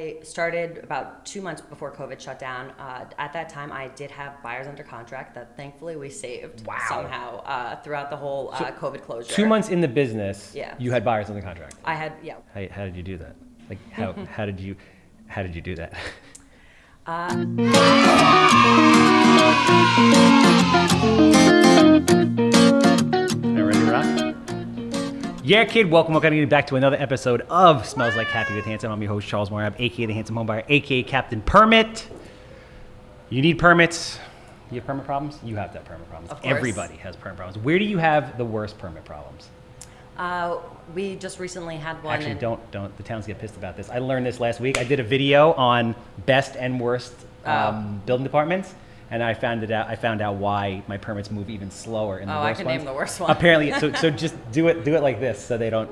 I started about 2 months before COVID shut down. At that time, I did have buyers under contract that thankfully we saved somehow throughout the whole COVID closure. 2 months in the business, you had buyers under contract. I had, yeah. How did you do that? Like how did you do that? Ready to rock? Yeah, kid, welcome back to another episode of Smells Like Happy with Handsome. I'm your host, Charles Weinraub, aka the Handsome Homebuyer, aka Captain Permit. You need permits. You have permit problems? You have to have permit problems. Of course. Everybody has permit problems. Where do you have the worst permit problems? We just recently had one. Actually, don't. The towns get pissed about this. I learned this last week. I did a video on best and worst building departments. And I found out why my permits move even slower in the worst ones. I can name the worst one. Apparently, so just do it like this, so they don't.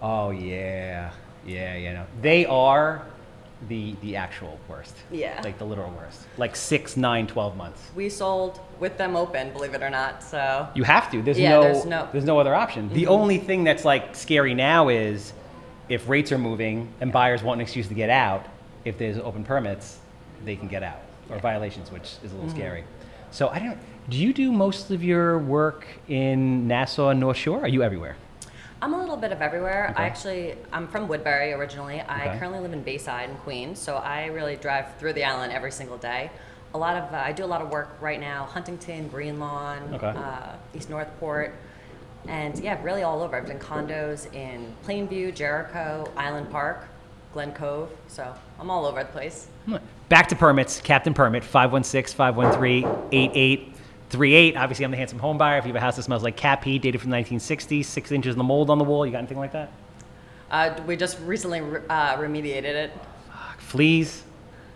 Oh yeah. No, they are the actual worst. Yeah. Like the literal worst. Like 6, 9, 12 months. We sold with them open, believe it or not. So you have to. There's no other option. Mm-hmm. The only thing that's like scary now is if rates are moving and buyers want an excuse to get out. If there's open permits, they can get out. Or violations, which is a little scary. So do you do most of your work in Nassau and North Shore? Are you everywhere? I'm a little bit of everywhere. Okay. I'm from Woodbury originally. Okay. I currently live in Bayside in Queens, so I really drive through the island every single day. I do a lot of work right now, Huntington, Greenlawn, East Northport, and really all over. I've done condos in Plainview, Jericho, Island Park, Glen Cove, so I'm all over the place. Back to permits, Captain Permit, 516-513-8838. Obviously, I'm the Handsome Home Buyer. If you have a house that smells like cat pee, dated from the 1960s, 6 inches in the mold on the wall, you got anything like that? We just recently remediated it. Fleas?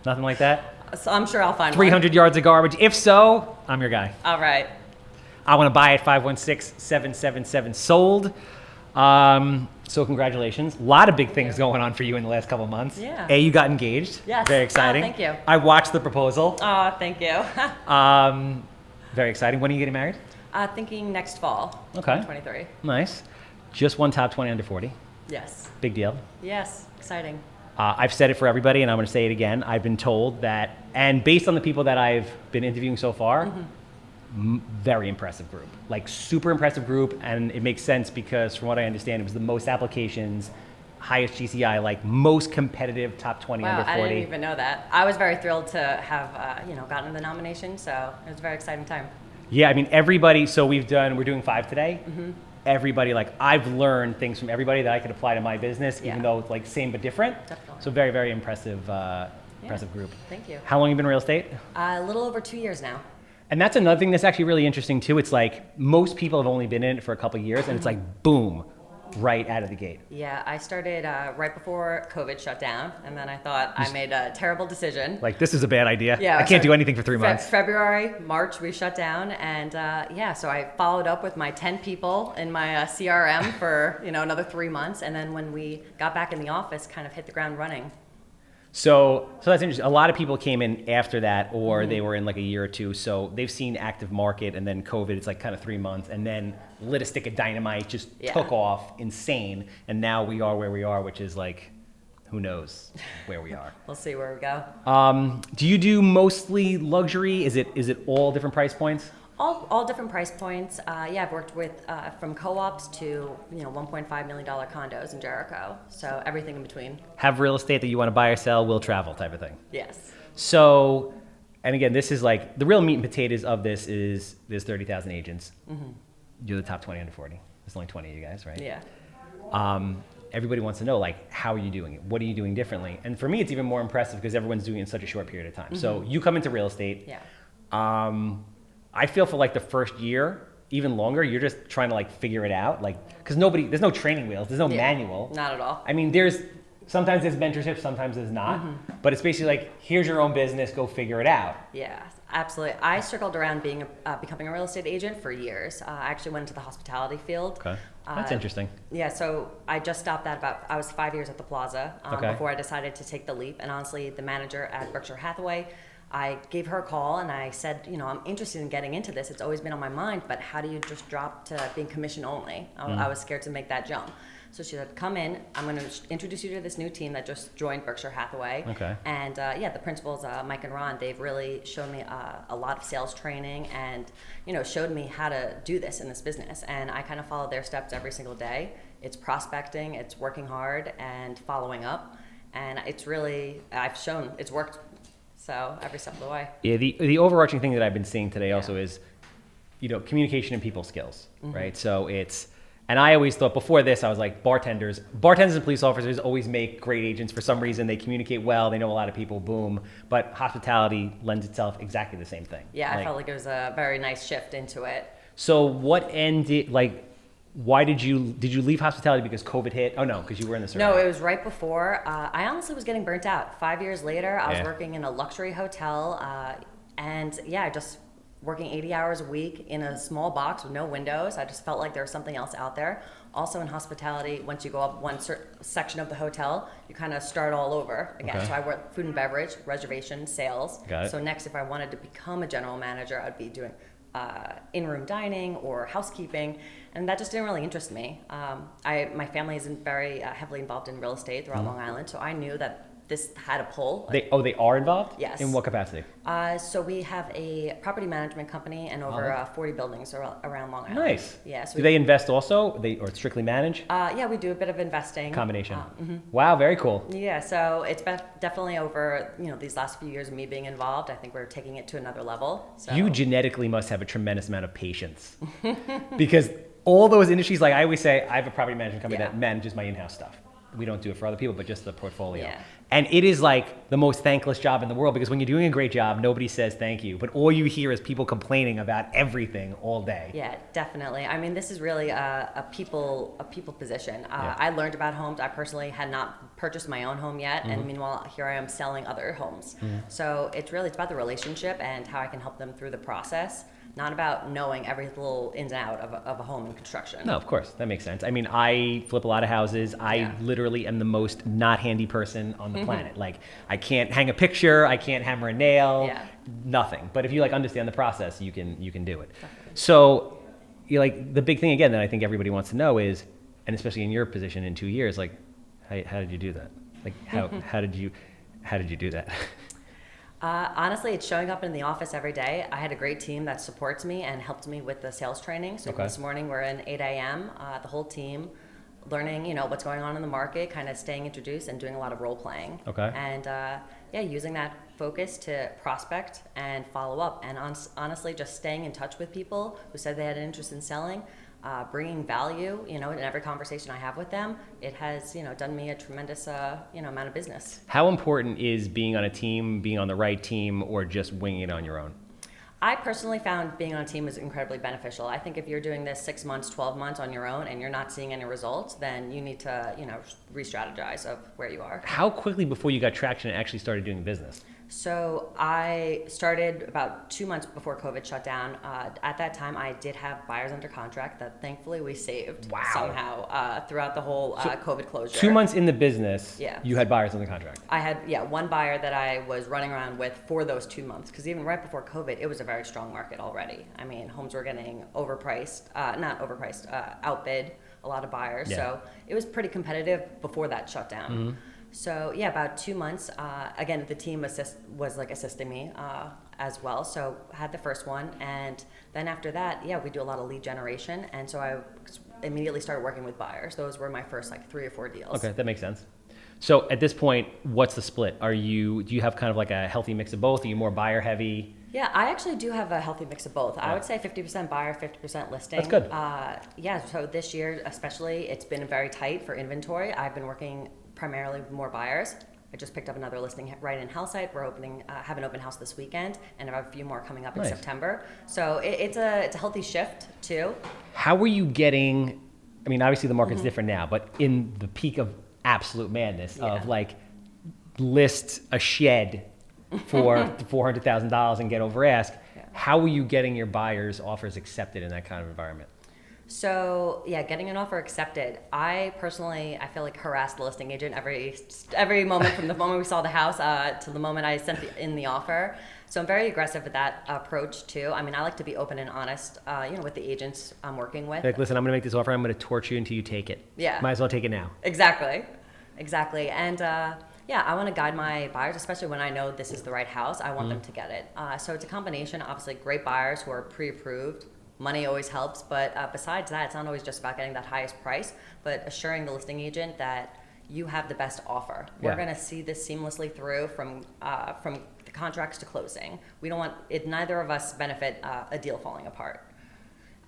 Nothing like that? So I'm sure I'll find 300 yards of garbage. If so, I'm your guy. All right. I want to buy it, 516-777-SOLD. So congratulations. A lot of big things going on for you in the last couple of months. Yeah. You got engaged. Yes. Very exciting. Thank you. I watched the proposal. Oh, thank you. Very exciting. When are you getting married? Thinking next fall. Okay. 2023. Nice. Just won top 20 under 40. Yes. Big deal. Yes. Exciting. I've said it for everybody, and I'm going to say it again. I've been told that, and based on the people that I've been interviewing so far, very impressive group, like super impressive group. And it makes sense because from what I understand, it was the most applications, highest GCI, like most competitive top 20 under 40. I didn't even know that. I was very thrilled to have, gotten the nomination. So it was a very exciting time. Yeah. I mean, everybody, so we're doing 5 today. Mm-hmm. Everybody, like I've learned things from everybody that I could apply to my business, even though it's like same but different. Definitely. So very, very impressive group. Thank you. How long have you been in real estate? A little over 2 years now. And that's another thing that's actually really interesting too. It's like most people have only been in it for a couple of years, and it's like boom, right out of the gate. Yeah, I started right before COVID shut down, and then I thought I made a terrible decision. Like, this is a bad idea. Yeah, I can't do anything for 3 months. February, March, we shut down, and so I followed up with my 10 people in my CRM for another 3 months, and then when we got back in the office, kind of hit the ground running. So that's interesting. A lot of people came in after that, or they were in like a year or two. So they've seen active market, and then COVID, it's like kind of 3 months, and then lit a stick of dynamite, just took off, insane. And now we are where we are, which is like, who knows where we are. We'll see where we go. Do you do mostly luxury? Is it all different price points? All different price points. I've worked with from co-ops to $1.5 million condos in Jericho. So everything in between. Have real estate that you want to buy or sell, will travel type of thing. Yes. So, and again, this is like the real meat and potatoes of this is there's 30,000 agents. Mm-hmm. You're the top 20 under 40. There's only 20 of you guys, right? Yeah. Everybody wants to know, like, how are you doing it? What are you doing differently? And for me, it's even more impressive because everyone's doing it in such a short period of time. Mm-hmm. So you come into real estate. Yeah. I feel for like the first year, even longer, you're just trying to like figure it out. Like, because there's no training wheels, there's no manual. Not at all. I mean, sometimes there's mentorship, sometimes there's not. Mm-hmm. But it's basically like, here's your own business, go figure it out. Yeah, absolutely. I circled around becoming a real estate agent for years. I actually went into the hospitality field. Okay, that's interesting. Yeah, so I just stopped that I was 5 years at the Plaza before I decided to take the leap. And honestly, the manager at Berkshire Hathaway, I gave her a call and I said, I'm interested in getting into this. It's always been on my mind, but how do you just drop to being commission only? I was scared to make that jump. So she said, come in, I'm going to introduce you to this new team that just joined Berkshire Hathaway. Okay. And the principals, Mike and Ron, they've really shown me a lot of sales training and, showed me how to do this in this business. And I kind of follow their steps every single day. It's prospecting, it's working hard and following up. And it's really, I've shown it's worked. So every step of the way. Yeah, the overarching thing that I've been seeing today also is, communication and people skills, right? So and I always thought before this, I was like, bartenders and police officers always make great agents for some reason. They communicate well, they know a lot of people, boom. But hospitality lends itself exactly the same thing. Yeah, I felt like it was a very nice shift into it. So what ended, why did you leave hospitality because COVID hit? Oh no, because you were in the service. No, it was right before. I honestly was getting burnt out. 5 years later, I was working in a luxury hotel, just working 80 hours a week in a small box with no windows. I just felt like there was something else out there. Also in hospitality, once you go up one section of the hotel, you kind of start all over again. Okay. So I worked food and beverage, reservation, sales. Got it. So next, if I wanted to become a general manager, I'd be doing in-room dining or housekeeping, and that just didn't really interest me. My family isn't very heavily involved in real estate throughout Long Island, so I knew that this had a pull. They are involved? Yes. In what capacity? So we have a property management company and over 40 buildings around Long Island. Nice. Yeah. So do they invest also? Or strictly manage? Yeah, we do a bit of investing. Combination. Wow, very cool. Yeah, so it's been definitely over these last few years of me being involved. I think we're taking it to another level. So. You genetically must have a tremendous amount of patience because all those industries, like I always say, I have a property management company that manages my in-house stuff. We don't do it for other people, but just the portfolio. Yeah. And it is like the most thankless job in the world because when you're doing a great job, nobody says thank you. But all you hear is people complaining about everything all day. Yeah, definitely. I mean, this is really a people position. I learned about homes. I personally had not purchased my own home yet. And meanwhile, here I am selling other homes. So it's about the relationship and how I can help them through the process. Not about knowing every little ins and out of a home and construction. No, of course. That makes sense. I mean, I flip a lot of houses. I literally am the most not handy person on the planet. Like, I can't hang a picture. I can't hammer a nail. Nothing. But if you understand the process, you can do it. Definitely. So, the big thing again that I think everybody wants to know is, and especially in your position in 2 years, how did you do that? How did you do that? Honestly, it's showing up in the office every day. I had a great team that supports me and helped me with the sales training. So this morning we're in 8 a.m., the whole team learning, what's going on in the market, kind of staying introduced and doing a lot of role playing. Okay. And using that focus to prospect and follow up. And honestly, just staying in touch with people who said they had an interest in selling. Bringing value, in every conversation I have with them, it has, done me a tremendous, amount of business. How important is being on a team, being on the right team, or just winging it on your own? I personally found being on a team is incredibly beneficial. I think if you're doing this 6 months, 12 months on your own and you're not seeing any results, then you need to, re-strategize of where you are. How quickly before you got traction and actually started doing business? So I started about 2 months before COVID shut down. At that time, I did have buyers under contract that thankfully we saved somehow throughout the whole COVID closure. 2 months in the business, you had buyers under contract. I had, one buyer that I was running around with for those 2 months because even right before COVID, it was a very strong market already. I mean, homes were getting outbid, a lot of buyers. Yeah. So it was pretty competitive before that shut down. So about 2 months, again, the team was assisting me as well. So I had the first one. And then after that, we do a lot of lead generation. And so I immediately started working with buyers. Those were my first 3 or 4 deals. Okay, that makes sense. So at this point, what's the split? Do you have kind of a healthy mix of both? Are you more buyer heavy? Yeah, I actually do have a healthy mix of both. I would say 50% buyer, 50% listing. That's good. So this year especially, it's been very tight for inventory. I've been working primarily with more buyers. I just picked up another listing right in Hellside. We're have an open house this weekend, and I have a few more coming up in September. So it's a healthy shift too. How were you getting? I mean, obviously the market's different now, but in the peak of absolute madness of list a shed for $400,000 and get over ask. How were you getting your buyers' offers accepted in that kind of environment? So yeah, getting an offer accepted. I feel like harassed the listing agent every moment from the moment we saw the house to the moment I sent in the offer. So I'm very aggressive with that approach too. I mean, I like to be open and honest, with the agents I'm working with. Like, listen, I'm going to make this offer. I'm going to torture you until you take it. Yeah. Might as well take it now. Exactly. And I want to guide my buyers, especially when I know this is the right house. I want them to get it. So it's a combination, obviously, great buyers who are pre-approved. Money always helps, but besides that, it's not always just about getting that highest price, but assuring the listing agent that you have the best offer. We're going to see this seamlessly through from the contracts to closing. We don't want it. Neither of us benefit a deal falling apart.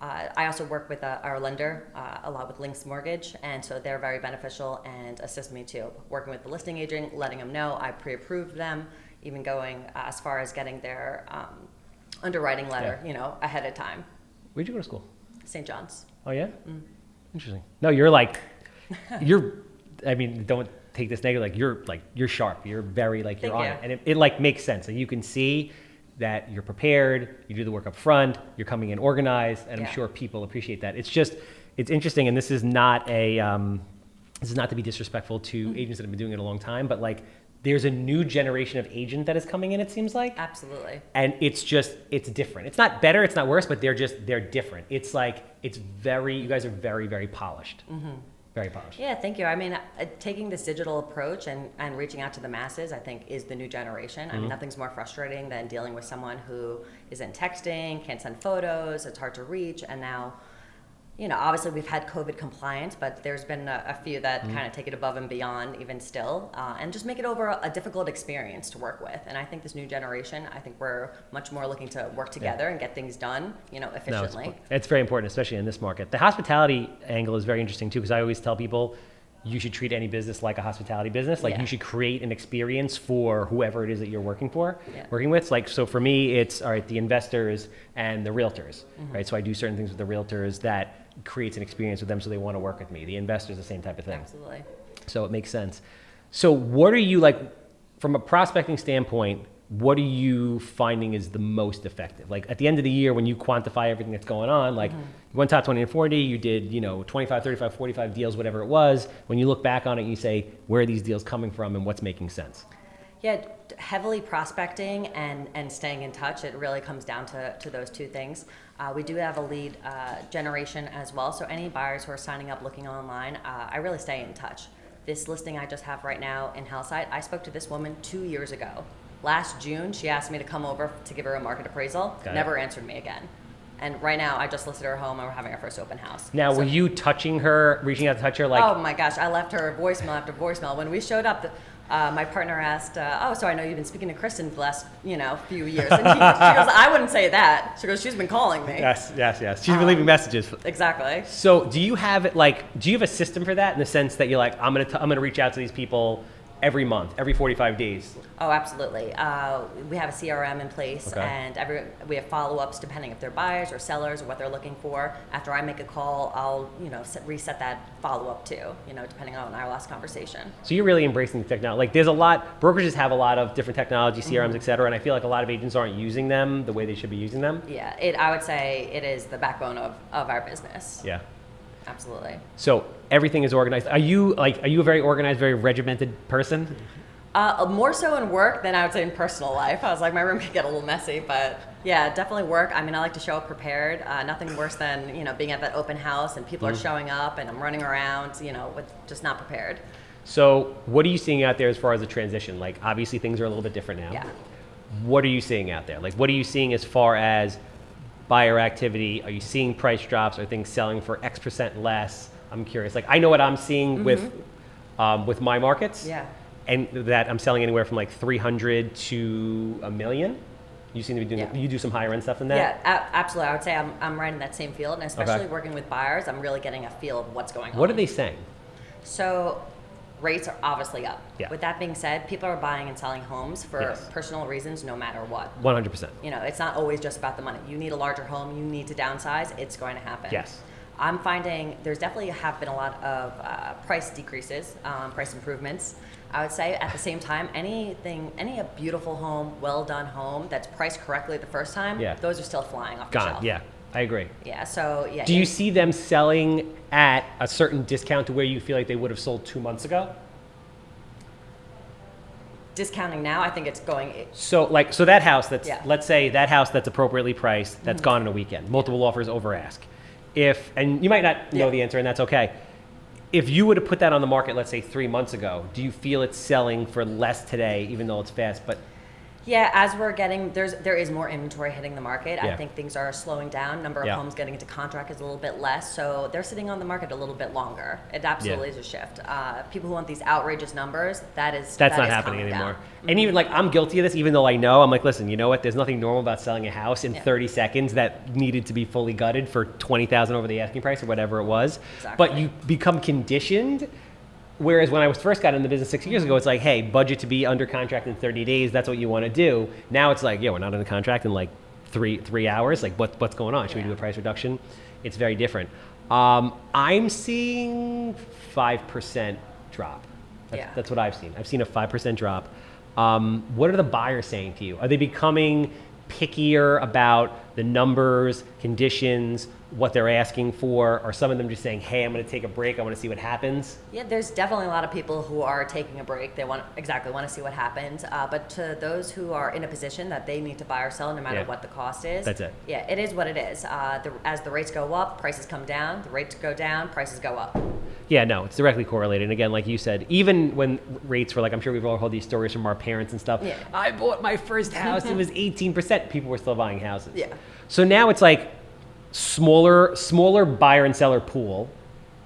I also work with our lender a lot with Links Mortgage, and so they're very beneficial and assist me too. Working with the listing agent, letting them know I pre-approved them, even going as far as getting their underwriting letter, ahead of time. Where'd you go to school? St. John's. Oh, yeah? Interesting. No, I mean, don't take this negative. You're sharp. You're very, you're on it. And it makes sense. And you can see that you're prepared, you do the work up front, you're coming in organized, and I'm sure people appreciate that. It's interesting, and this is not to be disrespectful to agents that have been doing it a long time, but there's a new generation of agent that is coming in, it seems like. Absolutely. And it's different. It's not better, it's not worse, but they're different. You guys are very, very polished. Mm-hmm. Very polished. Yeah, thank you. I mean, taking this digital approach and reaching out to the masses, I think, is the new generation. I mean, nothing's more frustrating than dealing with someone who isn't texting, can't send photos, it's hard to reach, and now, obviously we've had COVID compliance, but there's been a few that kind of take it above and beyond even still, and just make it over a difficult experience to work with. And I think this new generation, I think we're much more looking to work together and get things done, efficiently. No, it's very important, especially in this market. The hospitality angle is very interesting too, because I always tell people you should treat any business like a hospitality business. You should create an experience for whoever it is that you're working with. So for me, it's, all right, the investors and the realtors, right? So I do certain things with the realtors that creates an experience with them so they want to work with me. The investors, the same type of thing. Absolutely. So it makes sense. So what are you, from a prospecting standpoint, what are you finding is the most effective? At the end of the year, when you quantify everything that's going on, you went top 20 and 40, you did, 25, 35, 45 deals, whatever it was. When you look back on it, you say, where are these deals coming from and what's making sense? Yeah, heavily prospecting and staying in touch. It really comes down to those two things. We do have a lead generation as well. So any buyers who are signing up, looking online, I really stay in touch. This listing I just have right now in Hillside, I spoke to this woman 2 years ago. Last June, she asked me to come over to give her a market appraisal. Never answered me again. And right now, I just listed her home and we're having our first open house. Now, were you touching her, reaching out to touch her? Oh my gosh, I left her voicemail after voicemail. When we showed up, my partner asked, so I know you've been speaking to Kristin for the last, few years. And she goes, I wouldn't say that. She goes, she's been calling me. Yes. She's been leaving messages. Exactly. So do you have a system for that in the sense that you're I'm gonna reach out to these people every month, every 45 days? Oh, absolutely. We have a CRM in place, and we have follow-ups depending if they're buyers or sellers or what they're looking for. After I make a call, I'll reset that follow-up too, depending on our last conversation. So you're really embracing the technology. There's a lot, brokerages have a lot of different technology, CRMs, et cetera, and I feel like a lot of agents aren't using them the way they should be using them. Yeah, I would say it is the backbone of our business. Yeah. Absolutely. So everything is organized. Are you a very organized, very regimented person? More so in work than I would say in personal life. I was like, my room could get a little messy, but yeah, definitely work. I mean, I like to show up prepared. Nothing worse than, being at that open house and people are showing up and I'm running around, with just not prepared. So what are you seeing out there as far as the transition? Obviously things are a little bit different now. Yeah. What are you seeing out there? What are you seeing as far as buyer activity? Are you seeing price drops? Are things selling for X% less? I'm curious. I know what I'm seeing with my markets. Yeah. And that I'm selling anywhere from 300 to $1 million. You seem to be doing. You do some higher end stuff than that. Yeah, absolutely. I would say I'm right in that same field, and especially working with buyers, I'm really getting a feel of what's going on. What are they saying? So, rates are obviously up. Yeah. With that being said, people are buying and selling homes for personal reasons, no matter what. 100%. It's not always just about the money. You need a larger home. You need to downsize. It's going to happen. Yes. I'm finding there's definitely have been a lot of price decreases, price improvements. I would say at the same time, any a beautiful home, well done home that's priced correctly the first time, those are still flying off the shelf. Yeah. I agree. Yeah, so yeah. Do you see them selling at a certain discount to where you feel like they would have sold 2 months ago? Discounting now, I think it's going. So that house that's, let's say that house that's appropriately priced, that's gone in a weekend, multiple offers over ask. And you might not know the answer, and that's okay. If you were to put that on the market, let's say 3 months ago, do you feel it's selling for less today, even though it's fast? But yeah, as we're getting, there is more inventory hitting the market. Yeah. I think things are slowing down. Number of homes getting into contract is a little bit less, so they're sitting on the market a little bit longer. It absolutely is a shift. People who want these outrageous numbers, that's not happening anymore. And even like, I'm guilty of this, even though I know, I'm like, listen, you know what? There's nothing normal about selling a house in 30 seconds that needed to be fully gutted for $20,000 over the asking price or whatever it was. Exactly. But you become conditioned. Whereas when I first got in the business 6 years ago, it's like, hey, budget to be under contract in 30 days. That's what you want to do. Now it's like, we're not under contract in like three hours. Like, what's going on? Should we do a price reduction? It's very different. I'm seeing 5% drop. That's what I've seen. I've seen a 5% drop. What are the buyers saying to you? Are they becoming pickier about the numbers, conditions, what they're asking for? Or some of them just saying, hey, I'm going to take a break. I want to see what happens? Yeah, there's definitely a lot of people who are taking a break. They want to see what happens. But to those who are in a position that they need to buy or sell, no matter what the cost is. That's it. Yeah, it is what it is. As the rates go up, prices come down. The rates go down, prices go up. Yeah, no, it's directly correlated. And again, like you said, even when rates were like, I'm sure we've all heard these stories from our parents and stuff. Yeah. I bought my first house. It was 18%. People were still buying houses. Yeah. So now it's like smaller buyer and seller pool,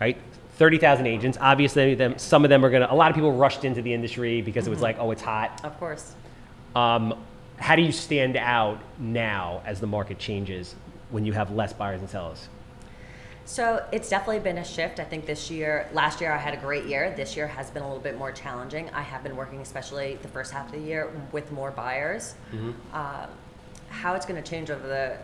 right? 30,000 agents. Obviously, some of them are a lot of people rushed into the industry because it was like, oh, it's hot. Of course. How do you stand out now as the market changes when you have less buyers and sellers? So it's definitely been a shift. I think last year I had a great year. This year has been a little bit more challenging. I have been working, especially the first half of the year, with more buyers. How it's going to change over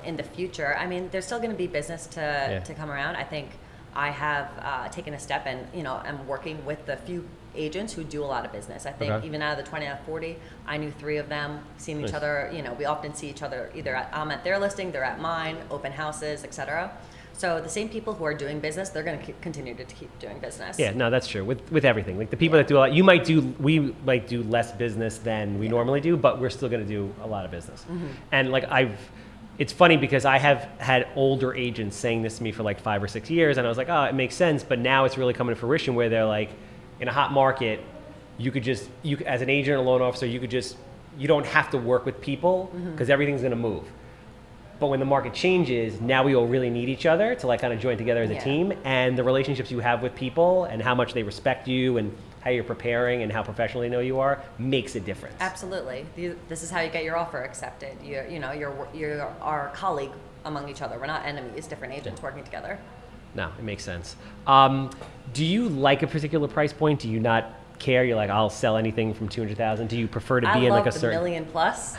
in the future. I mean, there's still going to be business to come around. I think I have taken a step and, I'm working with the few agents who do a lot of business. I think even out of the 20 out of 40, I knew 3 of them, seen each other. We often see each other either I'm at their listing, they're at mine, open houses, etc. So the same people who are doing business, they're going to continue to keep doing business. Yeah, no, that's true. With everything, like the people that do a lot, we might do less business than we normally do, but we're still going to do a lot of business. And like it's funny because I have had older agents saying this to me for like 5 or 6 years, and I was like, oh, it makes sense. But now it's really coming to fruition where they're like, in a hot market, you as an agent or loan officer, you don't have to work with people because everything's going to move. But when the market changes, now we all really need each other to like kind of join together as a team. And the relationships you have with people and how much they respect you and how you're preparing and how professional they know you are makes a difference. Absolutely. This is how you get your offer accepted. You're our colleague among each other. We're not enemies, different agents working together. No, it makes sense. Do you like a particular price point? Do you not care? You're like, I'll sell anything from 200,000. Do you prefer to be in like a certain... I love the million plus.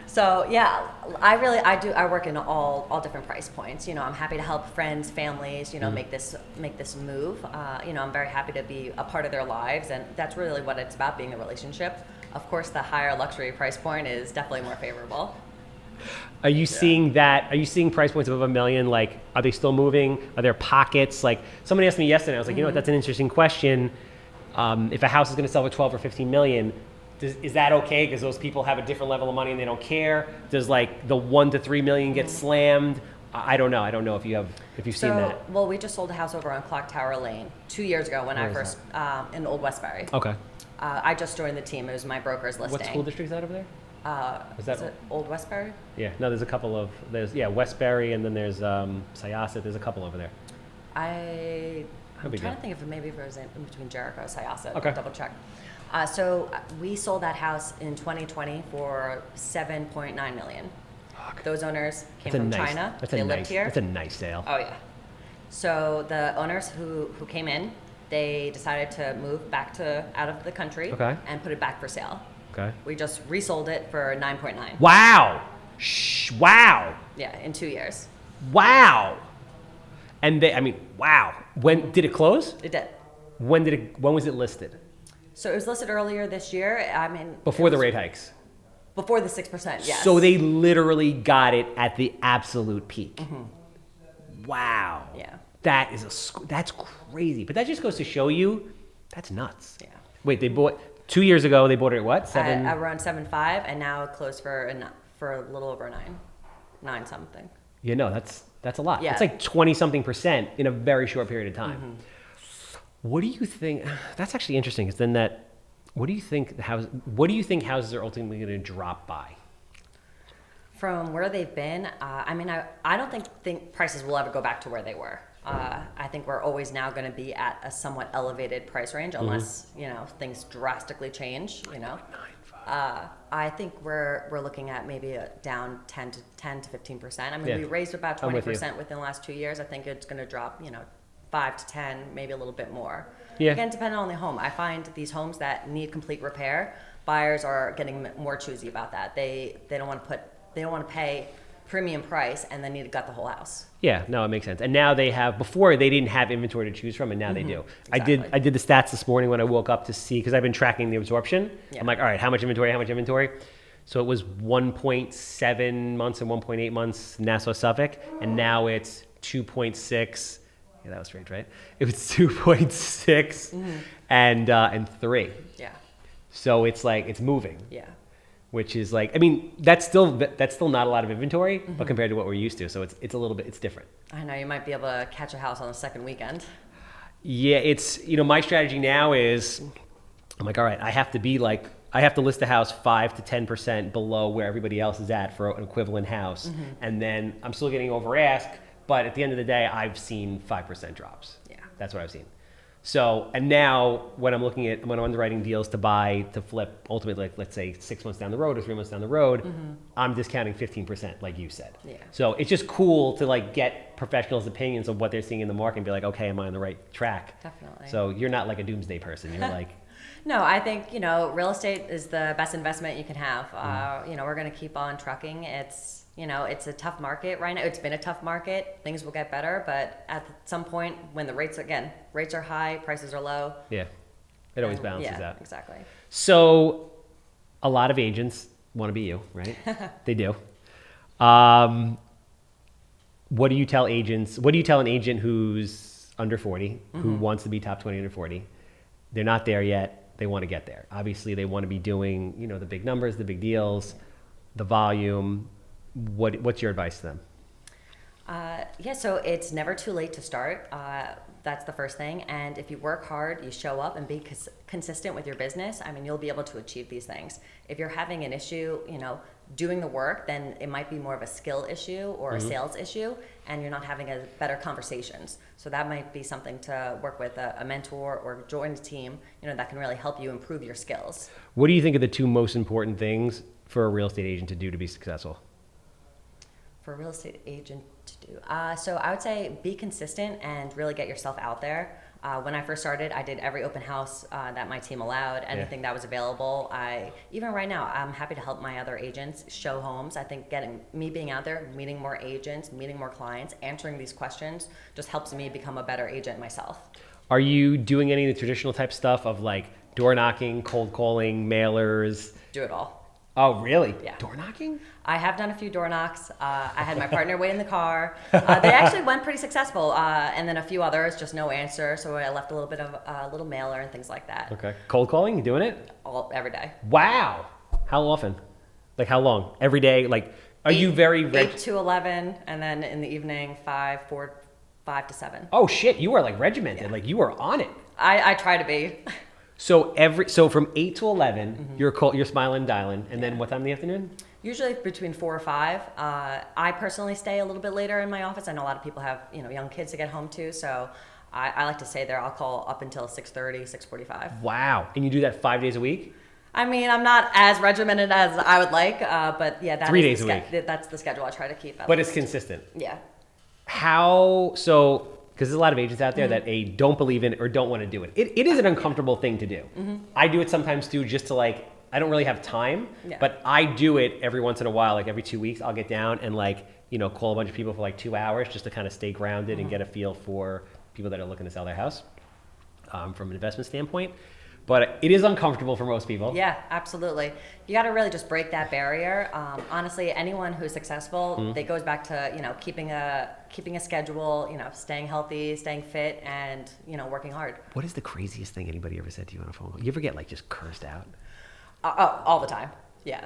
So yeah, I work in all different price points. I'm happy to help friends, families, make this move. I'm very happy to be a part of their lives, and that's really what it's about, being a relationship. Of course, the higher luxury price point is definitely more favorable. Are you seeing that? Are you seeing price points above $1 million? Like, are they still moving? Are there pockets? Like, somebody asked me yesterday, I was like, you know what, that's an interesting question. If a house is going to sell for 12 or 15 million, is that okay? Because those people have a different level of money and they don't care. Does like the 1 to 3 million get slammed? I don't know. I don't know if you've seen that. Well, we just sold a house over on Clock Tower Lane 2 years ago when I first in Old Westbury. Okay. I just joined the team. It was my broker's listing. What school district is that over there? Is it Old Westbury? Yeah. No, there's a couple of Westbury, and then there's Syosset. There's a couple over there. I'm trying to think if maybe it was in between Jericho and Syosset. Okay. I'll double check. So we sold that house in 2020 for $7.9 million. Fuck. Those owners came from China. They lived here. That's a nice sale. Oh yeah. So the owners who came in, they decided to move back out of the country and put it back for sale. Okay. We just resold it for 9.9. Wow. Wow. Yeah, in 2 years. Wow. And wow. When did it close? It did. When was it listed? So it was listed earlier this year. Before the rate hikes. Before the 6%, yes. So they literally got it at the absolute peak. Wow. Yeah. That's crazy. But that just goes to show you, that's nuts. Yeah. Wait, 2 years ago, they bought it at what? Around 7.5, and now it closed for a little over 9 something. Yeah, no, that's a lot. Yeah. It's like 20-something% in a very short period of time. What do you think? That's actually interesting. Because then what do you think houses are ultimately going to drop by? From where they've been, I don't think prices will ever go back to where they were. I think we're always now going to be at a somewhat elevated price range unless things drastically change. I think we're looking at maybe a down 10 to 15%. I mean, we raised about 20% within the last 2 years. I think it's going to drop 5 to 10, maybe a little bit more. Yeah. Again, depending on the home. I find these homes that need complete repair, buyers are getting more choosy about that. They don't want to pay premium price and then need to gut the whole house. Yeah, no, it makes sense. And now before they didn't have inventory to choose from, and now they do. Exactly. I did the stats this morning when I woke up to see, because I've been tracking the absorption. Yeah. I'm like, all right, how much inventory? So it was 1.7 months and 1.8 months Nassau Suffolk, and now it's 2.6. Yeah, that was strange, right? It was 2.6 and 3. Yeah. So it's like, it's moving. Yeah. Which is like, I mean, that's still not a lot of inventory, but compared to what we're used to, so it's a little bit, it's different. I know, you might be able to catch a house on the second weekend. Yeah, it's, my strategy now is, I'm like, all right, I have to list a house 5 to 10% below where everybody else is at for an equivalent house, and then I'm still getting over ask, but at the end of the day, I've seen 5% drops. Yeah. That's what I've seen. So, and now when I'm underwriting deals to buy, to flip, ultimately, like, let's say 6 months down the road or 3 months down the road, I'm discounting 15%, like you said. Yeah. So it's just cool to like get professionals' opinions of what they're seeing in the market and be like, okay, am I on the right track? Definitely. So you're not like a doomsday person. You're like, no, I think, real estate is the best investment you can have. We're going to keep on trucking. It's a tough market right now. It's been a tough market. Things will get better, but at some point when the rates are high, prices are low. yeah, it always balances out. Exactly. So a lot of agents want to be you, right? They do. What do you tell agents? What do you tell an agent who's under 40, who wants to be top 20 under 40? They're not there yet. They want to get there. Obviously, they want to be doing, the big numbers, the big deals, the volume. What's your advice to them? So it's never too late to start. That's the first thing. And if you work hard, you show up and be consistent with your business, you'll be able to achieve these things. If you're having an issue, doing the work, then it might be more of a skill issue or a sales issue, and you're not having better conversations. So that might be something to work with a mentor or join a team, that can really help you improve your skills. What do you think are the two most important things for a real estate agent to do to be successful? For a real estate agent to do? So I would say be consistent and really get yourself out there. When I first started, I did every open house that my team allowed, anything that was available. Even right now, I'm happy to help my other agents show homes. I think being out there, meeting more agents, meeting more clients, answering these questions just helps me become a better agent myself. Are you doing any of the traditional type stuff of like door knocking, cold calling, mailers? Do it all. Oh, really? Yeah. Door knocking? I have done a few door knocks. I had my partner wait in the car. They actually went pretty successful. And then a few others, just no answer. So I left a little bit of a little mailer and things like that. Okay. Cold calling? You doing it? Every day. Wow. How often? Like how long? Every day? Like, are you very... 8 to 11, and then in the evening, 5 to 7. Oh, shit. You are like regimented. Yeah. Like you are on it. I try to be. So from 8 to 11, you're smiling and dialing. And then what time in the afternoon? Usually between 4 or 5. I personally stay a little bit later in my office. I know a lot of people have young kids to get home to, so I like to stay there. I'll call up until 6:30, 6:45. Wow. And you do that 5 days a week? I'm not as regimented as I would like, but yeah, that's 3 days a week. That's the schedule I try to keep. But it's consistent. Yeah. Because there's a lot of agents out there that don't believe in it or don't want to do it. It is an uncomfortable thing to do. I do it sometimes too, just to like, I don't really have time, but I do it every once in a while, like every 2 weeks, I'll get down and like, call a bunch of people for like 2 hours just to kind of stay grounded and get a feel for people that are looking to sell their house from an investment standpoint. but it is uncomfortable for most people. Yeah, absolutely. You got to really just break that barrier. Honestly, anyone who's successful, it goes back to, keeping a schedule, staying healthy, staying fit, and, working hard. What is the craziest thing anybody ever said to you on a phone call? You ever get like just cursed out? All the time. Yeah.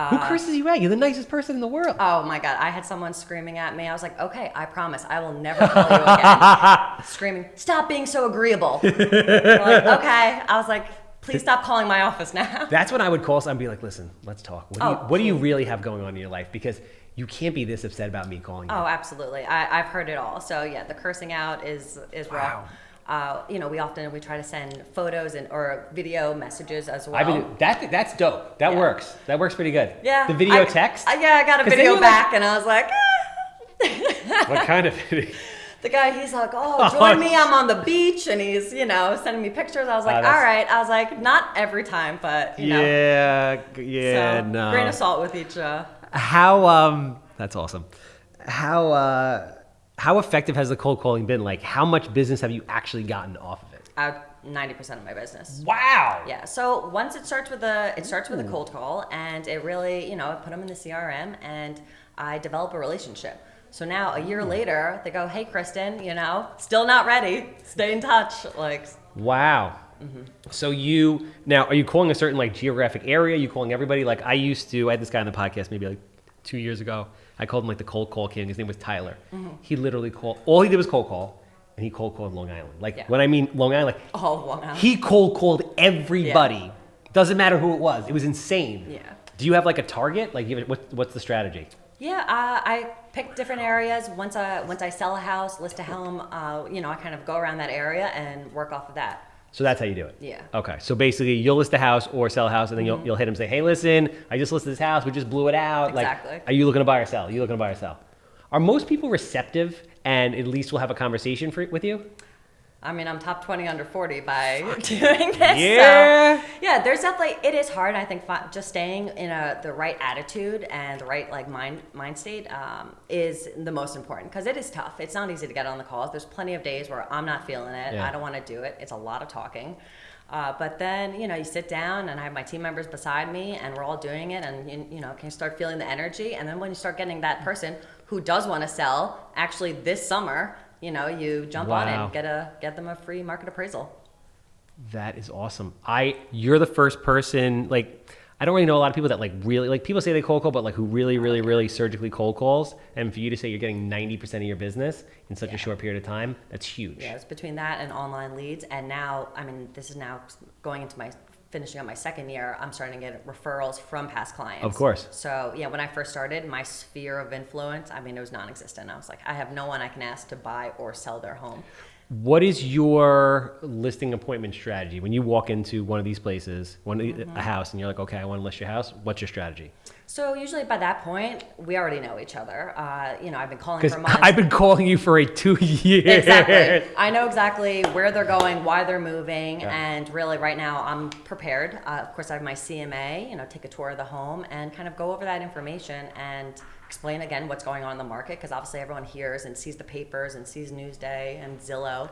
Who curses you out? You're the nicest person in the world. Oh my God. I had someone screaming at me. I was like, okay, I promise I will never call you again. Screaming, stop being so agreeable. Like, okay. I was like, please stop calling my office now. That's when I would call someone and be like, listen, let's talk. What do you really have going on in your life? Because you can't be this upset about me calling you. Oh, absolutely. I've heard it all. So yeah, the cursing out is rough. We try to send photos or video messages as well. That's dope. That works. That works pretty good. Yeah. The video text? I got a video back and I was like, What kind of video? The guy, he's like, join me, I'm on the beach, and he's, sending me pictures. I was like, all right. I was like, not every time, but, Yeah, so, no. Grain of salt with each. That's awesome. How effective has the cold calling been? Like, how much business have you actually gotten off of it? 90% of my business. Wow. Yeah. So once it starts with a cold call, and it really, I put them in the CRM, and I develop a relationship. So now a year later, they go, hey, Kristin, still not ready. Stay in touch. Like. Wow. Mm-hmm. So are you calling a certain geographic area? Are you calling everybody? Like I had this guy on the podcast maybe 2 years ago. I called him the cold call king. His name was Tyler. Mm-hmm. He literally all he did was cold call, and he cold called Long Island. When I mean Long Island, all of Long Island. He cold called everybody. Yeah. Doesn't matter who it was. It was insane. Yeah. Do you have a target? What's the strategy? Yeah, I pick different areas. Once I sell a house, list a home, I kind of go around that area and work off of that. So that's how you do it? Yeah. Okay. So basically you'll list a house or sell a house, and then you'll hit them and say, hey, listen, I just listed this house. We just blew it out. Exactly. Are you looking to buy or sell? Are most people receptive and at least will have a conversation with you? I mean, I'm top 20 under 40 by doing this. Yeah. So, yeah, there's definitely, it is hard. I think just staying in the right attitude and the right mind state is the most important, because it is tough. It's not easy to get on the calls. There's plenty of days where I'm not feeling it. Yeah. I don't want to do it. It's a lot of talking. But then, you sit down and I have my team members beside me and we're all doing it, and, can you start feeling the energy? And then when you start getting that person who does want to sell, actually this summer, you jump on it and get them a free market appraisal. That is awesome. You're the first person, I don't really know a lot of people that really, people say they cold call, but who really, really, really surgically cold calls. And for you to say you're getting 90% of your business in such a short period of time, that's huge. Yeah, it's between that and online leads. And now, this is now going into finishing up my second year, I'm starting to get referrals from past clients. Of course. So yeah, when I first started, my sphere of influence, it was non-existent. I was like, I have no one I can ask to buy or sell their home. What is your listing appointment strategy? When you walk into one of these places, a house, and you're like, okay, I want to list your house, what's your strategy? So usually by that point, we already know each other. I've been calling for months. I've been calling you for 2 years. Exactly. I know exactly where they're going, why they're moving, and really right now I'm prepared. Of course, I have my CMA, take a tour of the home and kind of go over that information and explain again what's going on in the market, because obviously everyone hears and sees the papers and sees Newsday and Zillow.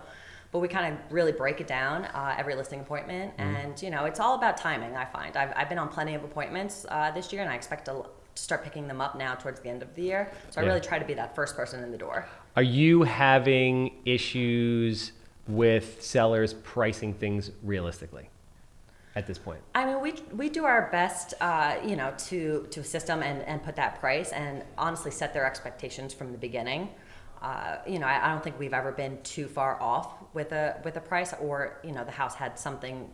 But we kind of really break it down every listing appointment. And, it's all about timing, I find. I've been on plenty of appointments this year, and I expect to start picking them up now towards the end of the year. So I really try to be that first person in the door. Are you having issues with sellers pricing things realistically at this point? We do our best, to assist them and put that price and honestly set their expectations from the beginning. I don't think we've ever been too far off with a price, or the house had something,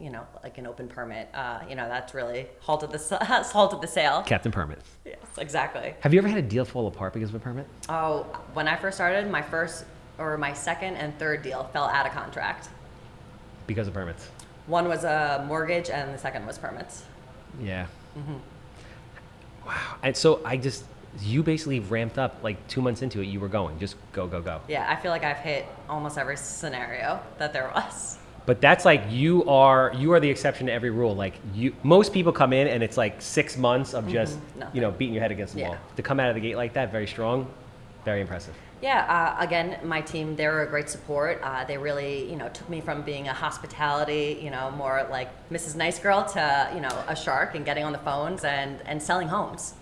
like an open permit, that's really halted the sale. Captain Permit. Yes, exactly. Have you ever had a deal fall apart because of a permit? Oh, when I first started, my second and third deal fell out of contract because of permits. One was a mortgage and the second was permits. Yeah. Mm-hmm. Wow. And so you basically ramped up 2 months into it. You were going, just go. Yeah, I feel like I've hit almost every scenario that there was. But that's you are the exception to every rule. Most people come in and it's 6 months of just, beating your head against the wall. To come out of the gate like that, very strong. Very impressive. Yeah, again, my team, they were a great support. They really, took me from being a hospitality, more like Mrs. Nice Girl to, a shark and getting on the phones and selling homes.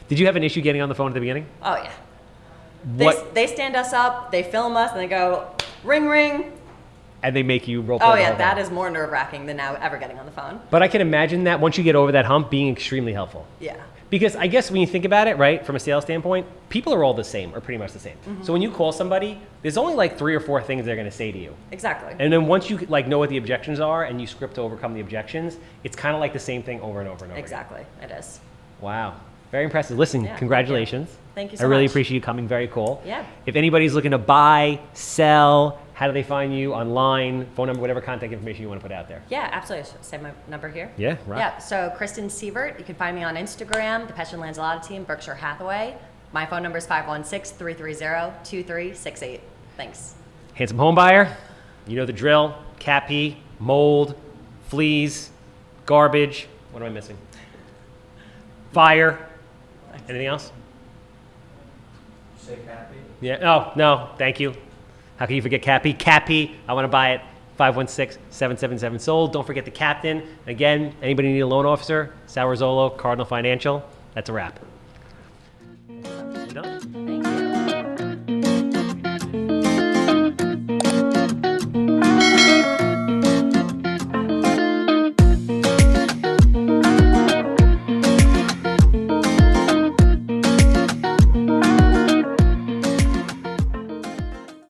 Did you have an issue getting on the phone at the beginning? Oh, yeah. They stand us up, they film us, and they go, ring, ring. And they make you role play. Oh, yeah, that is more nerve-wracking than now ever getting on the phone. But I can imagine that once you get over that hump, being extremely helpful. Yeah. Because I guess when you think about it, right, from a sales standpoint, people are all the same, or pretty much the same. Mm-hmm. So when you call somebody, there's only like 3 or 4 things they're going to say to you. Exactly. And then once you know what the objections are and you script to overcome the objections, it's kind of like the same thing over and over and over. Exactly, it is. Wow. Very impressive. Listen, congratulations. Thank you so much. I really appreciate you coming. Very cool. Yeah. If anybody's looking to buy, sell, how do they find you online, phone number, whatever contact information you want to put out there? Yeah, absolutely. Say my number here. Yeah, right. Yeah, so Kristin Sievert. You can find me on Instagram, the Pension Lanzalotta team, Berkshire Hathaway. My phone number is 516-330-2368. Thanks. Handsome home buyer. You know the drill. CAPI, mold, fleas, garbage. What am I missing? Fire. Anything else? Say CAPI? Yeah. Oh, no. Thank you. How can you forget CAPI? CAPI, I want to buy it. 516-777 sold. Don't forget the captain. Again, anybody need a loan officer? Sauerzolo, Cardinal Financial. That's a wrap.